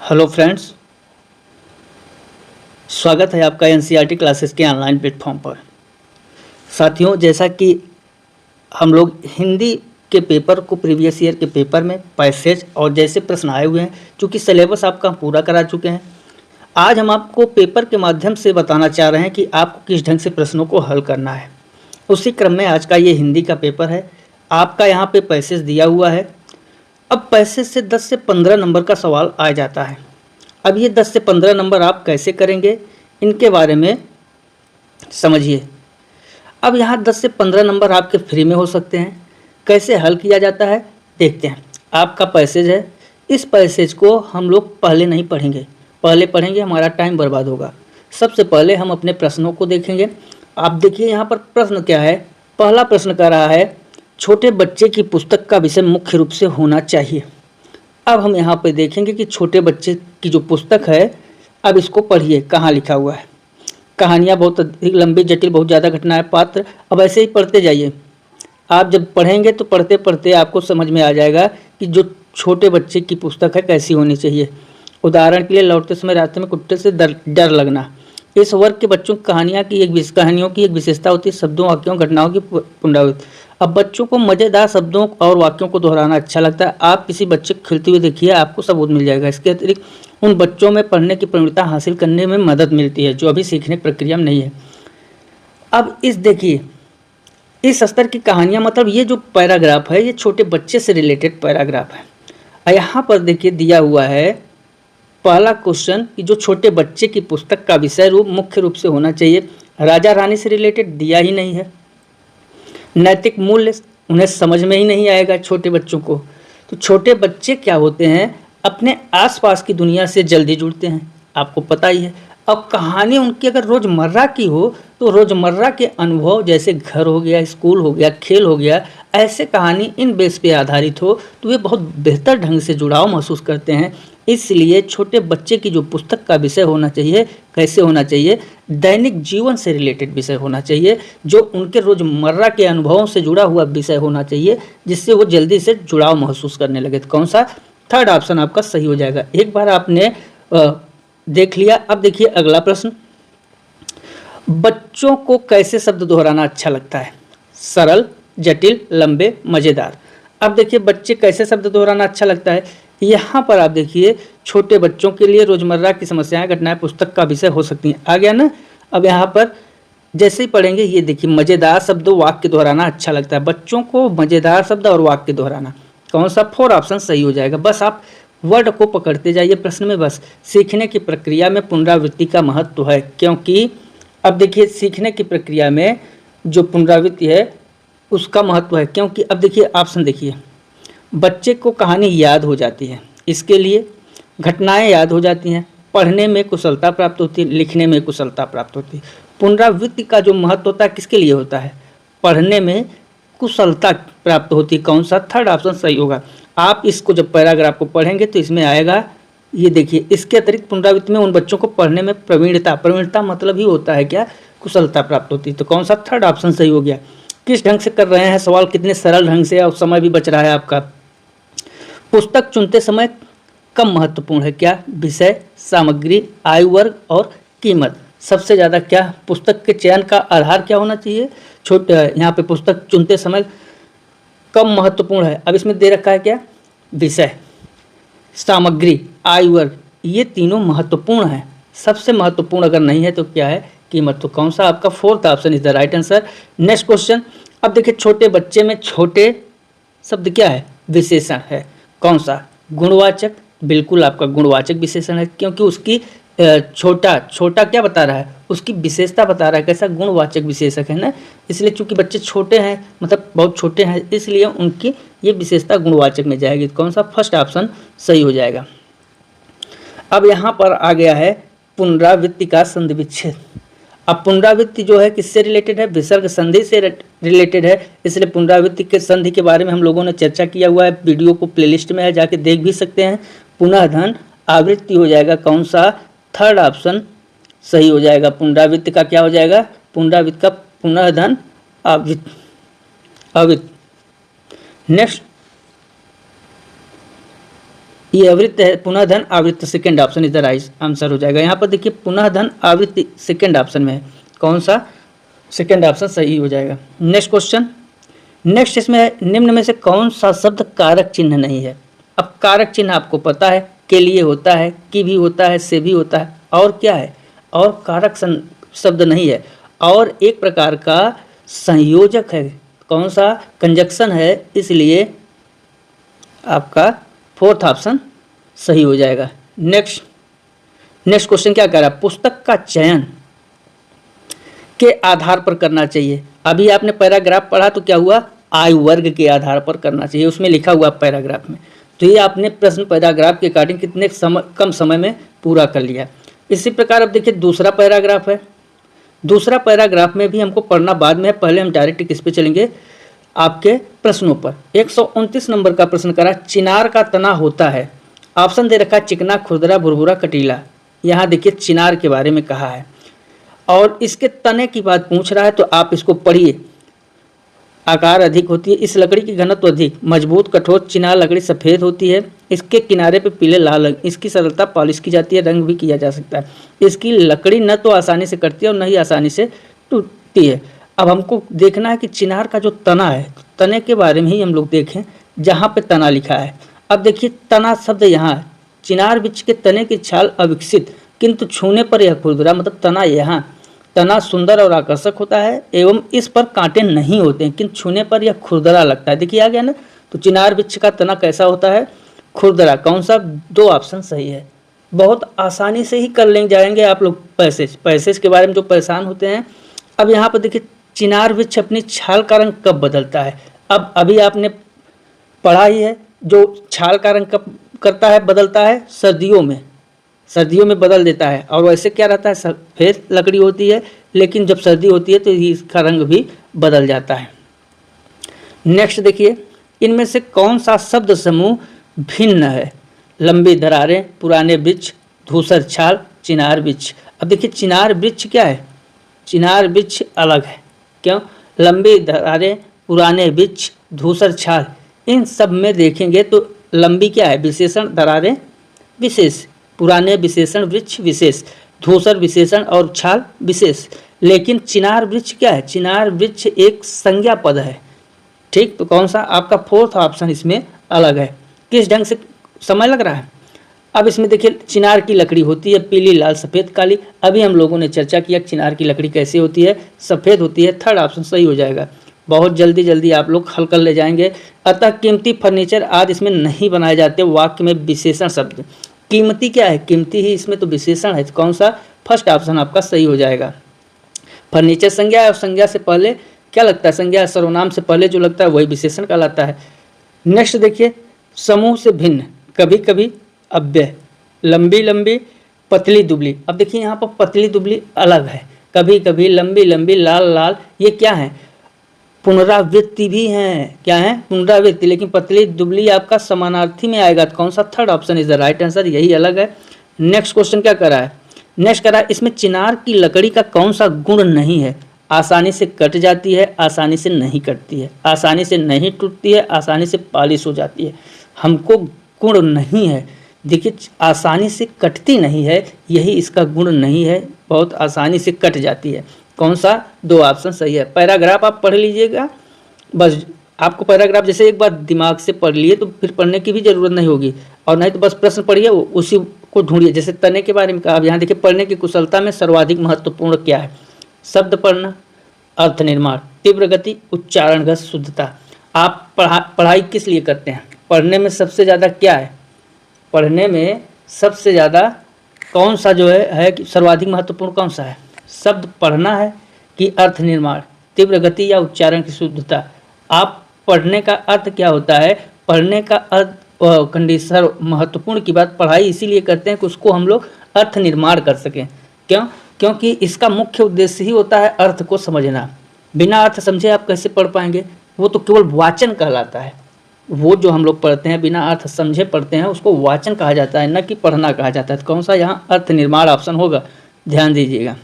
Hello friends, स्वागत है आपका एनसीईआरटी क्लासेस के ऑनलाइन प्लेटफॉर्म पर। साथियों, जैसा कि हम लोग हिंदी के पेपर को प्रीवियस ईयर के पेपर में पैसेज और जैसे प्रश्न आए हुए हैं, चूँकि सिलेबस आपका पूरा करा चुके हैं, आज हम आपको पेपर के माध्यम से बताना चाह रहे हैं कि आपको किस ढंग से प्रश्नों को हल करना है। उसी क्रम में आज का ये हिंदी का पेपर है। आपका यहाँ पे पैसेज दिया हुआ है। अब पैसेज से 10 से 15 नंबर का सवाल आ जाता है। अब ये 10 से 15 नंबर आप कैसे करेंगे, इनके बारे में समझिए। अब यहाँ 10 से 15 नंबर आपके फ्री में हो सकते हैं। कैसे हल किया जाता है देखते हैं। आपका पैसेज है, इस पैसेज को हम लोग पहले नहीं पढ़ेंगे, पहले पढ़ेंगे हमारा टाइम बर्बाद होगा। सबसे पहले हम अपने प्रश्नों को देखेंगे। आप देखिए यहाँ पर प्रश्न क्या है। पहला प्रश्न कह रहा है, छोटे बच्चे की पुस्तक का विषय मुख्य रूप से होना चाहिए। अब हम यहाँ पे देखेंगे कि छोटे बच्चे की जो पुस्तक है, अब इसको पढ़िए कहाँ लिखा हुआ है। कहानियाँ बहुत अधिक लंबी, जटिल, बहुत ज़्यादा घटनाएं, पात्र। अब ऐसे ही पढ़ते जाइए। आप जब पढ़ेंगे तो पढ़ते पढ़ते आपको समझ में आ जाएगा कि जो छोटे बच्चे की पुस्तक है कैसी होनी चाहिए। उदाहरण के लिए, लौटते समय रास्ते में कुत्ते से डर लगना। इस वर्ग के बच्चों की कहानियों की एक विशेषता होती है शब्दों, वाक्यों, घटनाओं की पुनरावृत्ति। अब बच्चों को मज़ेदार शब्दों और वाक्यों को दोहराना अच्छा लगता है। आप किसी बच्चे को खेलते हुए देखिए, आपको सबूत मिल जाएगा। इसके अतिरिक्त उन बच्चों में पढ़ने की प्रवृत्ति हासिल करने में मदद मिलती है जो अभी सीखने की प्रक्रिया में नहीं है। अब इस देखिए, इस स्तर की कहानियाँ, मतलब ये जो पैराग्राफ है ये छोटे बच्चे से रिलेटेड पैराग्राफ है। यहाँ पर देखिए दिया हुआ है पहला क्वेश्चन कि जो छोटे बच्चे की पुस्तक का विषय रूप मुख्य रूप से होना चाहिए। राजा रानी से रिलेटेड दिया ही नहीं है। नैतिक मूल्य उन्हें समझ में ही नहीं आएगा छोटे बच्चों को। तो छोटे बच्चे क्या होते हैं, अपने आसपास की दुनिया से जल्दी जुड़ते हैं, आपको पता ही है। अब कहानी उनकी अगर रोज़मर्रा की हो तो रोज़मर्रा के अनुभव, जैसे घर हो गया, स्कूल हो गया, खेल हो गया, ऐसे कहानी इन बेस पे आधारित हो तो वे बहुत बेहतर ढंग से जुड़ाव महसूस करते हैं। इसलिए छोटे बच्चे की जो पुस्तक का विषय होना चाहिए, कैसे होना चाहिए, दैनिक जीवन से रिलेटेड विषय होना चाहिए, जो उनके रोज़मर्रा के अनुभवों से जुड़ा हुआ विषय होना चाहिए, जिससे वो जल्दी से जुड़ाव महसूस करने लगे। तो कौन सा? थर्ड ऑप्शन आपका सही हो जाएगा। एक बार आपने देख लिया। अब देखिए अगला प्रश्न, बच्चों को कैसे शब्द दोहराना अच्छा लगता है? सरल, जटिल, लंबे, मज़ेदार। अब देखिए बच्चे कैसे शब्द दोहराना अच्छा लगता है। यहाँ पर आप देखिए छोटे बच्चों के लिए रोज़मर्रा की समस्याएं, घटनाएं पुस्तक का विषय हो सकती हैं। आ गया ना। अब यहाँ पर जैसे ही पढ़ेंगे, ये देखिए मज़ेदार शब्द, वाक्य दोहराना अच्छा लगता है। बच्चों को मज़ेदार शब्द और वाक्य दोहराना, कौन सा? 4 ऑप्शन सही हो जाएगा। बस आप वर्ड को पकड़ते जाइए प्रश्न में। बस सीखने की प्रक्रिया में पुनरावृत्ति का महत्व है, क्योंकि अब देखिए सीखने की प्रक्रिया में जो पुनरावृत्ति है उसका महत्व है। क्योंकि अब देखिए ऑप्शन देखिए, बच्चे को कहानी याद हो जाती है, इसके लिए घटनाएं याद हो जाती हैं, पढ़ने में कुशलता प्राप्त होती है, लिखने में कुशलता प्राप्त होती है। पुनरावृत्ति का जो महत्व होता है किसके लिए होता है? पढ़ने में कुशलता प्राप्त होती है। कौन सा? थर्ड ऑप्शन सही होगा। आप इसको जब पैराग्राफ को पढ़ेंगे तो इसमें आएगा, ये देखिए। इसके अतिरिक्त पुनरावृत्ति में उन बच्चों को पढ़ने में प्रवीणता मतलब ही होता है क्या? कुशलता प्राप्त होती है। तो कौन सा? थर्ड ऑप्शन सही हो गया। किस ढंग से कर रहे हैं सवाल, कितने सरल ढंग से, और समय भी बच रहा है आपका। पुस्तक चुनते समय कम महत्वपूर्ण है क्या? विषय, सामग्री, आयु वर्ग और कीमत। सबसे ज़्यादा क्या पुस्तक के चयन का आधार क्या होना चाहिए? यहाँ पे पुस्तक चुनते समय कम महत्वपूर्ण है। अब इसमें दे रखा है क्या? विषय, सामग्री, आयु वर्ग, ये तीनों महत्वपूर्ण हैं। सबसे महत्वपूर्ण अगर नहीं है तो क्या है? कीमत। तो कौन सा? आपका fourth option is the right answer. Next question. अब देखिए छोटे बच्चे में छोटे शब्द क्या है? विशेषण है। कौन सा? गुणवाचक। बिल्कुल आपका गुणवाचक विशेषण है, क्योंकि उसकी छोटा छोटा क्या बता रहा है? उसकी विशेषता बता रहा है। कैसा? गुणवाचक विशेषक है ना। इसलिए चूंकि बच्चे छोटे हैं, मतलब बहुत छोटे हैं, इसलिए उनकी ये विशेषता गुणवाचक में जाएगी। कौन सा? फर्स्ट ऑप्शन सही हो जाएगा। अब यहाँ पर आ गया है पुनरावृत्ति का संधि विच्छेद। अब पुनरावृत्ति जो है किससे रिलेटेड है? विसर्ग संधि से रिलेटेड है। इसलिए पुनरावृत्ति के संधि के बारे में हम लोगों ने चर्चा किया हुआ है, वीडियो को प्लेलिस्ट में है, जाके देख भी सकते हैं। पुनः धन आवृत्ति हो जाएगा। कौन सा? थर्ड ऑप्शन सही हो जाएगा। पुनरावृत्ति का क्या हो जाएगा? पुनरावृत्ति का पुनः धन आवृत्ति। नेक्स्ट, ये आवृत्ति है, पुनः धन आवृत्ति सेकेंड ऑप्शन इधर राइट आंसर हो जाएगा। यहाँ पर देखिए पुनः धन आवृत्ति सेकेंड ऑप्शन में है, कौन सा सेकेंड ऑप्शन सही हो जाएगा। नेक्स्ट क्वेश्चन, नेक्स्ट इसमें है निम्न में से कौन सा शब्द कारक चिन्ह नहीं है। अब कारक चिन्ह आपको पता है, के लिए होता है, की भी होता है, से भी होता है, और क्या है, और कारक शब्द नहीं है, और एक प्रकार का संयोजक है, कौन सा, कंजक्शन है, इसलिए आपका फोर्थ ऑप्शन सही हो जाएगा। नेक्स्ट क्वेश्चन क्या कह रहा है, पुस्तक का चयन के आधार पर करना चाहिए। अभी आपने पैराग्राफ पढ़ा तो क्या हुआ, आयु वर्ग के आधार पर करना चाहिए, उसमें लिखा हुआ पैराग्राफ में। तो ये आपने प्रश्न पैराग्राफ के अकॉर्डिंग कितने कम समय में पूरा कर लिया। इसी प्रकार अब देखिए दूसरा पैराग्राफ है, दूसरा पैराग्राफ में भी हमको पढ़ना बाद में है, पहले हम डायरेक्ट किस पे चलेंगे, आपके प्रश्नों पर। 129 नंबर का प्रश्न करा, चिनार का तना होता है, ऑप्शन दे रखा है चिकना, खुरदरा, भुरभुरा, कटीला। यहाँ देखिए चिनार के बारे में कहा है और इसके तने की बात पूछ रहा है, तो आप इसको पढ़िए। आकार अधिक होती है, इस लकड़ी की घनत्व अधिक, मजबूत कठोर चिनार लकड़ी सफ़ेद होती है, इसके किनारे पे पीले लाल रंग, इसकी सरलता पॉलिश की जाती है, रंग भी किया जा सकता है, इसकी लकड़ी न तो आसानी से कटती है और न ही आसानी से टूटती है। अब हमको देखना है कि चिनार का जो तना है, तने के बारे में ही हम लोग देखें, जहाँ पे तना लिखा है। अब देखिए तना शब्द यहाँ है, चिनार वृक्ष के तने की छाल अविकसित किंतु छूने पर यह खुरदरा, मतलब तना यहाँ, तना सुंदर और आकर्षक होता है एवं इस पर कांटे नहीं होते हैं, किंतु छूने पर यह खुरदरा लगता है। देखिए आ गया ना, तो चिनार वृक्ष का तना कैसा होता है, खुरदरा। कौन सा, दो ऑप्शन सही है। बहुत आसानी से ही कर ले जाएंगे आप लोग पैसेज के बारे में जो परेशान होते हैं। अब यहाँ पर देखिए चिनार वृक्ष अपनी छाल का रंग कब बदलता है। अब अभी आपने पढ़ा ही है, जो छाल का रंग कब करता है, बदलता है, सर्दियों में बदल देता है। और वैसे क्या रहता है, सफ़ेद लकड़ी होती है, लेकिन जब सर्दी होती है तो इसका रंग भी बदल जाता है। नेक्स्ट देखिए, इनमें से कौन सा शब्द समूह भिन्न है, लंबी दरारें, पुराने वृक्ष, धूसर छाल, चिनार वृक्ष। अब देखिए चिनार वृक्ष क्या है, चिनार वृक्ष अलग है, क्यों, लंबी दरारें, पुराने वृक्ष, धूसर छाल, इन सब में देखेंगे तो लंबी क्या है, विशेषण, दरारें विशेष, पुराने विशेषण, वृक्ष विशेष, धूसर विशेषण और छाल विशेष। लेकिन चिनार वृक्ष क्या है, चिनार वृक्ष एक संज्ञा पद है, ठीक। तो कौन सा, आपका फोर्थ ऑप्शन इसमें अलग है। किस ढंग से समय लग रहा है। अब इसमें देखिए चिनार की लकड़ी होती है पीली, लाल, सफ़ेद, काली। अभी हम लोगों ने चर्चा किया चिनार की लकड़ी कैसी होती है, सफ़ेद होती है। थर्ड ऑप्शन सही हो जाएगा। बहुत जल्दी आप लोग हल कर ले जाएंगे। अतः कीमती फर्नीचर आदि इसमें नहीं बनाए जाते। वाक्य में विशेषण शब्द, कीमती क्या है, कीमती ही इसमें तो विशेषण है। कौन सा, फर्स्ट ऑप्शन आपका सही हो जाएगा। फर्नीचर संज्ञा है और संज्ञा से पहले क्या लगता है, संज्ञा सर्वनाम से पहले जो लगता है वही विशेषण कहलाता है। नेक्स्ट देखिए, समूह से भिन्न, कभी कभी अव्यय, लंबी लंबी, पतली दुबली। अब देखिए यहाँ पर पतली दुबली अलग है, कभी कभी, लंबी लंबी, लाल लाल, ये क्या है, पुनरावृत्ति भी हैं, क्या है, पुनरावृत्ति। लेकिन पतली दुबली आपका समानार्थी में आएगा। तो कौन सा, third option is the right answer, यही अलग है। नेक्स्ट क्वेश्चन क्या कर रहा है, नेक्स्ट कर रहा है, इसमें चिनार की लकड़ी का कौन सा गुण नहीं है, आसानी से कट जाती है, आसानी से नहीं कटती है, आसानी से नहीं टूटती है, आसानी से पॉलिश हो जाती है। हमको गुण नहीं है, देखिए आसानी से कटती नहीं है, यही इसका गुण नहीं है, बहुत आसानी से कट जाती है। कौन सा, दो ऑप्शन सही है। पैराग्राफ आप पढ़ लीजिएगा, बस आपको पैराग्राफ जैसे एक बार दिमाग से पढ़ लिए तो फिर पढ़ने की भी ज़रूरत नहीं होगी, और नहीं तो बस प्रश्न पढ़िए, उसी को ढूंढिए। जैसे तने के बारे में कहा, अब यहाँ देखिए पढ़ने की कुशलता में सर्वाधिक महत्वपूर्ण क्या है, शब्द पढ़ना, अर्थ निर्माण, तीव्र गति, उच्चारणगत शुद्धता। आप पढ़ाई किस लिए करते हैं, पढ़ने में सबसे ज़्यादा क्या है, पढ़ने में सबसे ज़्यादा कौन सा जो है कि सर्वाधिक महत्वपूर्ण कौन सा है, शब्द पढ़ना है कि अर्थ निर्माण, तीव्र गति या उच्चारण की शुद्धता। आप पढ़ने का अर्थ क्या होता है, पढ़ने का अर्थ कंडीशन महत्वपूर्ण की बात, पढ़ाई इसीलिए करते हैं कि उसको हम लोग अर्थ निर्माण कर सकें। क्यों, क्योंकि इसका मुख्य उद्देश्य ही होता है अर्थ को समझना। बिना अर्थ समझे आप कैसे पढ़ पाएंगे, वो तो केवल वाचन कहलाता है। वो जो हम लोग पढ़ते हैं बिना अर्थ समझे पढ़ते हैं उसको वाचन कहा जाता है, न कि पढ़ना कहा जाता है। तो कौन सा यहाँ अर्थ निर्माण ऑप्शन होगा, ध्यान दीजिएगा।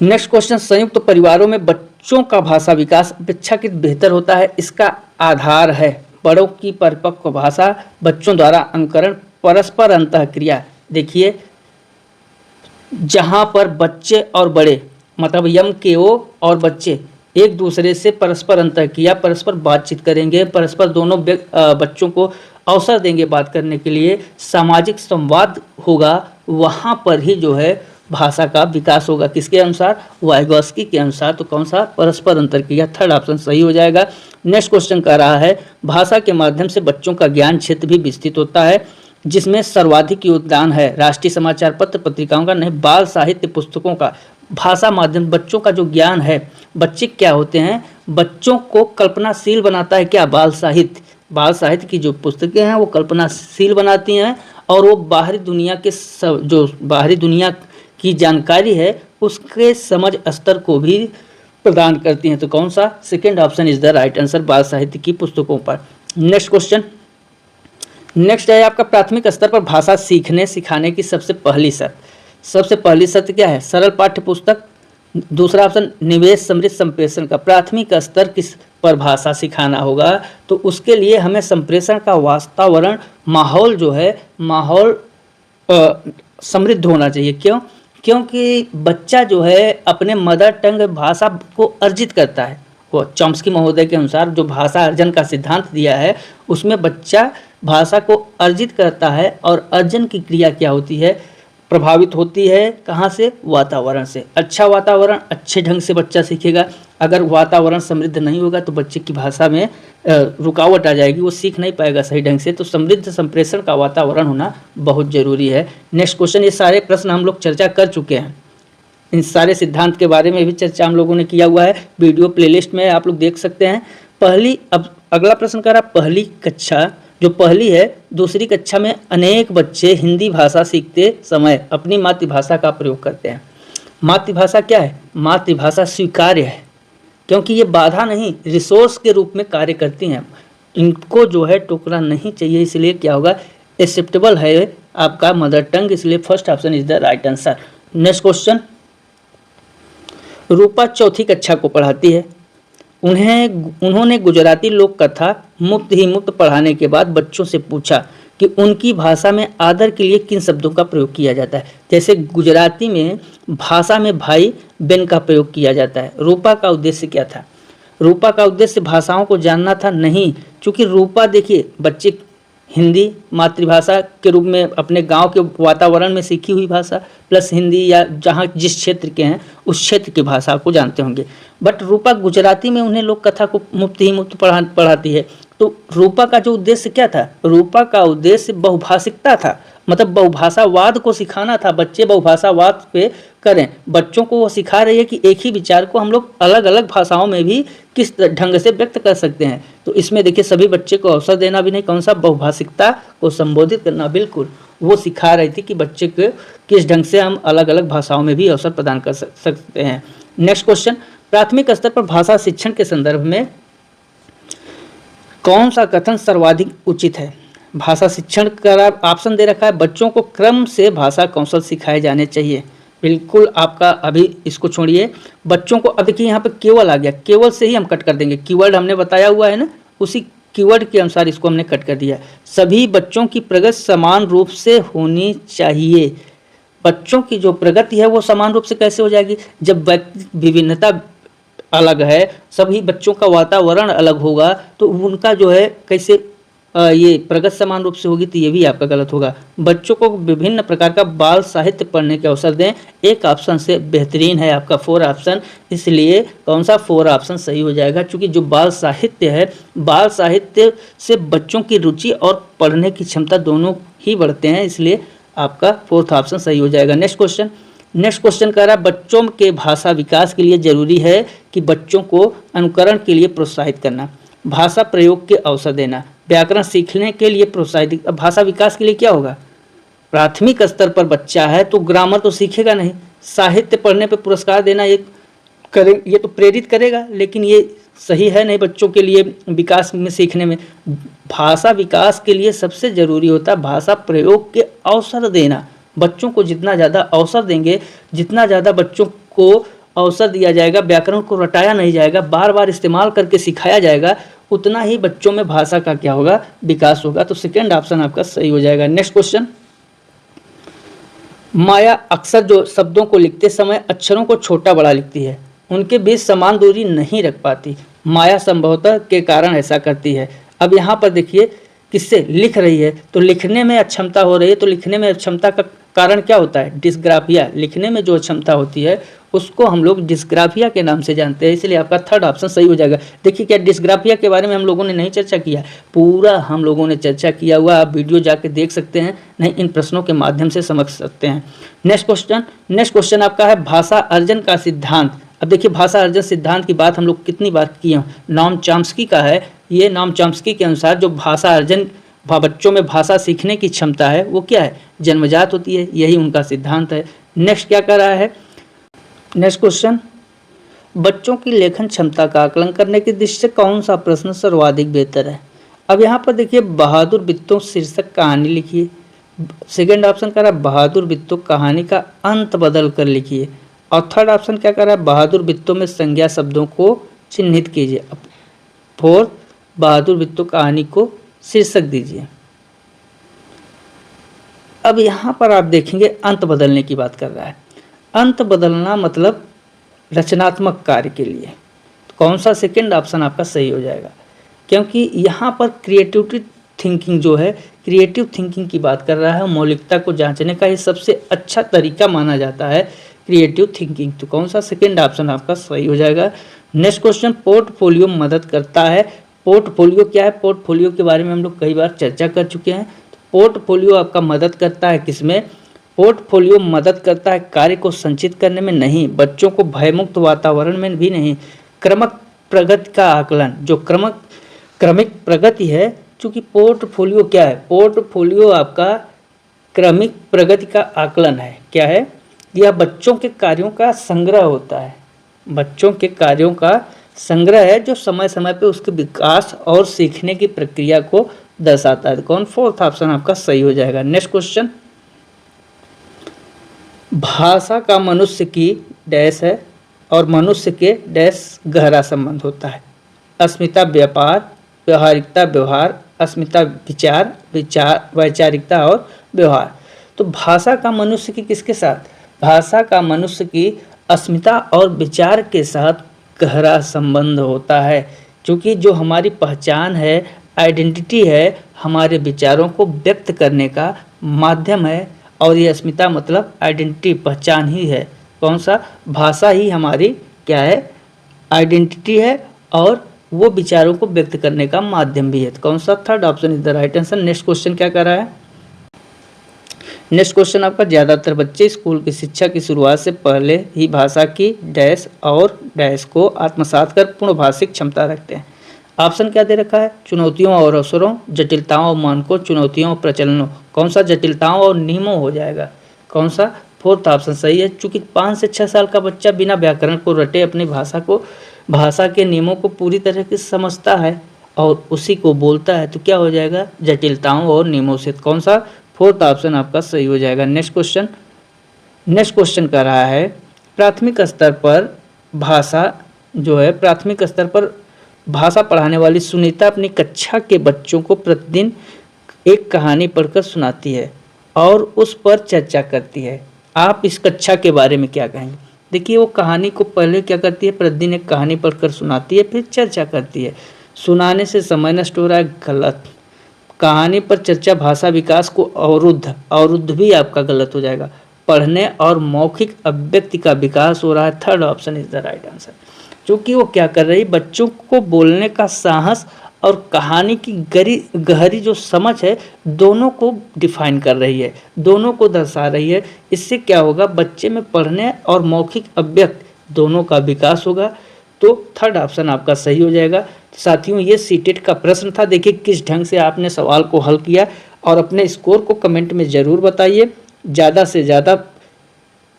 नेक्स्ट क्वेश्चन, संयुक्त परिवारों में बच्चों का भाषा विकास अपेक्षाकृत बेहतर होता है, इसका आधार है बड़ों की परिपक्व भाषा, बच्चों द्वारा अनुकरण, परस्पर अंतःक्रिया। देखिए जहाँ पर बच्चे और बड़े मतलब यम के ओ और बच्चे एक दूसरे से परस्पर अंतःक्रिया, परस्पर बातचीत करेंगे, परस्पर दोनों बच्चों को अवसर देंगे बात करने के लिए, सामाजिक संवाद होगा, वहाँ पर ही जो है भाषा का विकास होगा। किसके अनुसार? वाइगॉस्की के अनुसार। तो कौन सा? परस्पर अंतःक्रिया। थर्ड ऑप्शन सही हो जाएगा। नेक्स्ट क्वेश्चन कह रहा है भाषा के माध्यम से बच्चों का ज्ञान क्षेत्र भी विस्तृत होता है, जिसमें सर्वाधिक योगदान है राष्ट्रीय समाचार पत्र पत्रिकाओं का, नहीं बाल साहित्य पुस्तकों का। भाषा माध्यम बच्चों का जो ज्ञान है, बच्चे क्या होते हैं, बच्चों को कल्पनाशील बनाता है। क्या? बाल साहित्य। बाल साहित्य की जो पुस्तकें हैं वो कल्पनाशील बनाती हैं और वो बाहरी दुनिया के जो बाहरी दुनिया की जानकारी है उसके समझ स्तर को भी प्रदान करती हैं। तो कौन सा? Second option is the right answer, बाल साहित्य की पुस्तकों पर। नेक्स्ट क्वेश्चन, नेक्स्ट है आपका प्राथमिक स्तर पर भाषा सीखने सिखाने की सबसे पहली शर्त। सबसे पहली शर्त क्या है? सरल पाठ्य पुस्तक। दूसरा ऑप्शन निवेश समृद्ध संप्रेषण का। प्राथमिक स्तर किस पर भाषा सिखाना होगा? तो उसके लिए हमें संप्रेषण का वातावरण, माहौल जो है, माहौल समृद्ध होना चाहिए। क्यों? क्योंकि बच्चा जो है अपने मदर टंग भाषा को अर्जित करता है। वो चॉम्स्की महोदय के अनुसार जो भाषा अर्जन का सिद्धांत दिया है उसमें बच्चा भाषा को अर्जित करता है और अर्जन की क्रिया क्या होती है? प्रभावित होती है कहाँ से? वातावरण से। अच्छा वातावरण अच्छे ढंग से बच्चा सीखेगा। अगर वातावरण समृद्ध नहीं होगा तो बच्चे की भाषा में रुकावट आ जाएगी, वो सीख नहीं पाएगा सही ढंग से। तो समृद्ध संप्रेषण का वातावरण होना बहुत जरूरी है। नेक्स्ट क्वेश्चन, ये सारे प्रश्न हम लोग चर्चा कर चुके हैं, इन सारे सिद्धांत के बारे में भी चर्चा हम लोगों ने किया हुआ है, वीडियो प्लेलिस्ट में आप लोग देख सकते हैं। अब अगला प्रश्न कर रहा, पहली कक्षा जो पहली है, दूसरी कक्षा में अनेक बच्चे हिंदी भाषा सीखते समय अपनी मातृभाषा का प्रयोग करते हैं। मातृभाषा क्या है? मातृभाषा स्वीकार्य है क्योंकि ये बाधा नहीं, रिसोर्स के रूप में कार्य करती हैं। इनको जो है टोकना नहीं चाहिए, इसलिए क्या होगा? एक्सेप्टेबल है आपका मदर टंग, इसलिए first option is the right answer. Next question, Rupa चौथी कक्षा को पढ़ाती है। उन्होंने गुजराती लोक कथा मुफ्त ही मुफ्त पढ़ाने के बाद बच्चों से पूछा कि उनकी भाषा में आदर के लिए किन शब्दों का प्रयोग किया जाता है। जैसे गुजराती में भाषा में भाई बहन का प्रयोग किया जाता है। रूपा का उद्देश्य क्या था? रूपा का उद्देश्य भाषाओं को जानना था? नहीं, क्योंकि रूपा देखिए बच्चे हिंदी मातृभाषा के रूप में अपने गांव के वातावरण में सीखी हुई भाषा प्लस हिंदी या जहां जिस क्षेत्र के हैं उस क्षेत्र की भाषा को जानते होंगे। बट रूपा गुजराती में उन्हें लोक कथा को मुफ्त ही मुफ्त पढ़ाती है। तो रूपा का जो उद्देश्य क्या था? रूपा का उद्देश्य बहुभाषिकता था, मतलब बहुभाषावाद को सिखाना था। बच्चे बहुभाषावाद पे करें, बच्चों को वो सिखा रही है कि एक ही विचार को हम लोग अलग अलग भाषाओं में भी किस ढंग से व्यक्त कर सकते हैं। तो इसमें देखिए सभी बच्चे को अवसर देना भी नहीं, कौन सा? बहुभाषिकता को संबोधित करना, बिल्कुल वो सिखा रही थी कि बच्चे को किस ढंग से हम अलग अलग भाषाओं में भी अवसर प्रदान कर सकते हैं। नेक्स्ट क्वेश्चन, प्राथमिक स्तर पर भाषा शिक्षण के संदर्भ में कौन सा कथन सर्वाधिक उचित है? भाषा शिक्षण का ऑप्शन दे रखा है, बच्चों को क्रम से भाषा कौशल सिखाए जाने चाहिए। बिल्कुल आपका अभी इसको छोड़िए, बच्चों को अब देखिए यहाँ पे केवल आ गया, केवल से ही हम कट कर देंगे। कीवर्ड हमने बताया हुआ है ना, उसी कीवर्ड के अनुसार इसको हमने कट कर दिया। सभी बच्चों की प्रगति समान रूप से होनी चाहिए। बच्चों की जो प्रगति है वो समान रूप से कैसे हो जाएगी? जब विभिन्नता अलग है, सभी बच्चों का वातावरण अलग होगा तो उनका जो है कैसे ये प्रगति समान रूप से होगी? तो ये भी आपका गलत होगा। बच्चों को विभिन्न प्रकार का बाल साहित्य पढ़ने के अवसर दें। एक ऑप्शन से बेहतरीन है आपका 4 ऑप्शन, इसलिए कौन सा? 4 ऑप्शन सही हो जाएगा। क्योंकि जो बाल साहित्य है, बाल साहित्य से बच्चों की रुचि और पढ़ने की क्षमता दोनों ही बढ़ते हैं, इसलिए आपका 4th ऑप्शन सही हो जाएगा। नेक्स्ट क्वेश्चन कह रहा है बच्चों के भाषा विकास के लिए जरूरी है कि बच्चों को अनुकरण के लिए प्रोत्साहित करना, भाषा प्रयोग के अवसर देना, व्याकरण सीखने के लिए प्रोत्साहित। भाषा विकास के लिए क्या होगा? प्राथमिक स्तर पर बच्चा है तो ग्रामर तो सीखेगा नहीं, साहित्य पढ़ने पे पुरस्कार देना ये तो प्रेरित करेगा, लेकिन ये सही है नहीं बच्चों के लिए विकास में सीखने में। भाषा विकास के लिए सबसे जरूरी होता है भाषा प्रयोग के अवसर देना। बच्चों को जितना ज़्यादा अवसर देंगे, जितना ज़्यादा बच्चों को अवसर दिया जाएगा, व्याकरण को रटाया नहीं जाएगा, बार बार इस्तेमाल करके सिखाया जाएगा, उतना ही बच्चों में भाषा का क्या होगा, विकास होगा। तो सेकेंड ऑप्शन आपका सही हो जाएगा। नेक्स्ट क्वेश्चन, माया अक्सर जो शब्दों को लिखते समय अक्षरों को छोटा बड़ा लिखती है, उनके बीच समान दूरी नहीं रख पाती। माया संभवतः के कारण ऐसा करती है। अब यहाँ पर देखिए किससे लिख रही है, तो लिखने में अक्षमता हो रही है। तो लिखने में अक्षमता का कारण क्या होता है, डिस्ग्राफिया। लिखने में जो अक्षमता होती है उसको हम लोग डिस्ग्राफिया के नाम से जानते हैं, इसलिए आपका थर्ड ऑप्शन सही हो जाएगा। देखिए क्या डिस्ग्राफिया के बारे में हम लोगों ने नहीं चर्चा किया, पूरा हम लोगों ने चर्चा किया हुआ, आप वीडियो जाके देख सकते हैं, नहीं इन प्रश्नों के माध्यम से समझ सकते हैं। नेक्स्ट क्वेश्चन आपका है भाषा अर्जन का सिद्धांत। अब देखिए भाषा अर्जन सिद्धांत की बात हम लोग कितनी बार किए हैं, नॉम चॉम्स्की का है ये। नॉम चॉम्स्की के अनुसार जो भाषा अर्जन बच्चों में भाषा सीखने की क्षमता है वो क्या है, जन्मजात होती है, यही उनका सिद्धांत है। नेक्स्ट क्या कर रहा है, नेक्स्ट क्वेश्चन, बच्चों की लेखन क्षमता का आकलन करने की दृष्टि से कौन सा प्रश्न सर्वाधिक बेहतर है। अब यहाँ पर देखिए बहादुर बित्तों शीर्षक कहानी लिखिए। सेकेंड ऑप्शन कर रहा है बहादुर बित्तों कहानी का अंत बदल कर लिखिए। और थर्ड ऑप्शन क्या कर रहा है, बहादुर बित्तों में संज्ञा शब्दों को चिन्हित कीजिए। फोर्थ, बहादुर बित्तों कहानी को शीर्षक दीजिए। अब यहाँ पर आप देखेंगे अंत बदलने की बात कर रहा है। अंत बदलना मतलब रचनात्मक कार्य के लिए, तो कौन सा सेकेंड ऑप्शन आपका सही हो जाएगा, क्योंकि यहाँ पर क्रिएटिविटी थिंकिंग जो है, क्रिएटिव थिंकिंग की बात कर रहा है, मौलिकता को जांचने का ये सबसे अच्छा तरीका माना जाता है क्रिएटिव थिंकिंग। तो कौन सा सेकेंड ऑप्शन आपका सही हो जाएगा। नेक्स्ट क्वेश्चन, पोर्टफोलियो मदद करता है। पोर्टफोलियो क्या है, पोर्टफोलियो के बारे में हम लोग कई बार चर्चा कर चुके हैं। पोर्टफोलियो आपका मदद करता है किसमें, पोर्टफोलियो मदद करता है कार्य को संचित करने में, नहीं बच्चों को भयमुक्त वातावरण में भी नहीं, क्रमक प्रगति का आकलन, जो क्रमिक प्रगति है। चूँकि पोर्टफोलियो क्या है, पोर्टफोलियो आपका क्रमिक प्रगति का आकलन है। क्या है, यह बच्चों के कार्यों का संग्रह होता है, बच्चों के कार्यों का संग्रह है जो समय समय पे उसके विकास और सीखने की प्रक्रिया को दर्शाता है। कौन, फोर्थ ऑप्शन आपका सही हो जाएगा। नेक्स्ट क्वेश्चन, भाषा का मनुष्य की डैश है और मनुष्य के डैश गहरा संबंध होता है। अस्मिता व्यापार, व्यवहारिकता व्यवहार, अस्मिता विचार, वैचारिकता और व्यवहार। तो भाषा का मनुष्य की किसके साथ, भाषा का मनुष्य की अस्मिता और विचार के साथ गहरा संबंध होता है, क्योंकि जो हमारी पहचान है, आइडेंटिटी है, हमारे विचारों को व्यक्त करने का माध्यम है। और ये अस्मिता मतलब आइडेंटिटी, पहचान ही है। कौन सा, भाषा ही हमारी क्या है, आइडेंटिटी है और वो विचारों को व्यक्त करने का माध्यम भी है। तो कौन सा, third option is the right answer. Next question क्या कर रहा है, नेक्स्ट क्वेश्चन आपका, ज़्यादातर बच्चे स्कूल की शिक्षा की शुरुआत से पहले ही भाषा की डैश और डैश को आत्मसात कर पूर्ण भाषिक क्षमता रखते हैं। ऑप्शन क्या दे रखा है, चुनौतियों और अवसरों, जटिलताओं और मानकों, चुनौतियों और प्रचलनों। कौन सा, जटिलताओं और नियमों हो जाएगा। कौन सा, फोर्थ ऑप्शन सही है। चूँकि 5 से 6 साल का बच्चा बिना व्याकरण को रटे अपनी भाषा के नियमों को पूरी तरह से समझता है और उसी को बोलता है, तो क्या हो जाएगा, जटिलताओं और नियमों से। कौन सा, फोर्थ ऑप्शन आपका सही हो जाएगा। नेक्स्ट क्वेश्चन कर रहा है, प्राथमिक स्तर पर भाषा जो है, प्राथमिक स्तर पर भाषा पढ़ाने वाली सुनीता अपनी कक्षा के बच्चों को प्रतिदिन एक कहानी पढ़कर सुनाती है और उस पर चर्चा करती है। आप इस कक्षा के बारे में क्या कहेंगे। देखिए वो कहानी को पहले क्या करती है, प्रतिदिन एक कहानी पढ़कर सुनाती है, फिर चर्चा करती है। सुनाने से समय नष्ट हो रहा है, गलत। कहानी पर चर्चा भाषा विकास को अवरुद्ध भी आपका गलत हो जाएगा। पढ़ने और मौखिक अभिव्यक्ति का विकास हो रहा है, third option is the right answer. क्योंकि वो क्या कर रही है, बच्चों को बोलने का साहस और कहानी की गहरी जो समझ है, दोनों को डिफाइन कर रही है, दोनों को दर्शा रही है। इससे क्या होगा, बच्चे में पढ़ने और मौखिक अभिव्यक्ति दोनों का विकास होगा। तो थर्ड ऑप्शन आपका सही हो जाएगा। साथियों ये सीटेट का प्रश्न था, देखिए किस ढंग से आपने सवाल को हल किया और अपने स्कोर को कमेंट में ज़रूर बताइए। ज़्यादा से ज़्यादा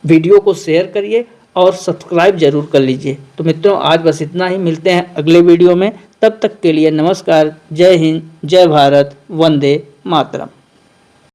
वीडियो को शेयर करिए और सब्सक्राइब जरूर कर लीजिए। तो मित्रों आज बस इतना ही, मिलते हैं अगले वीडियो में, तब तक के लिए नमस्कार, जय हिंद, जय भारत, वंदे मातरम।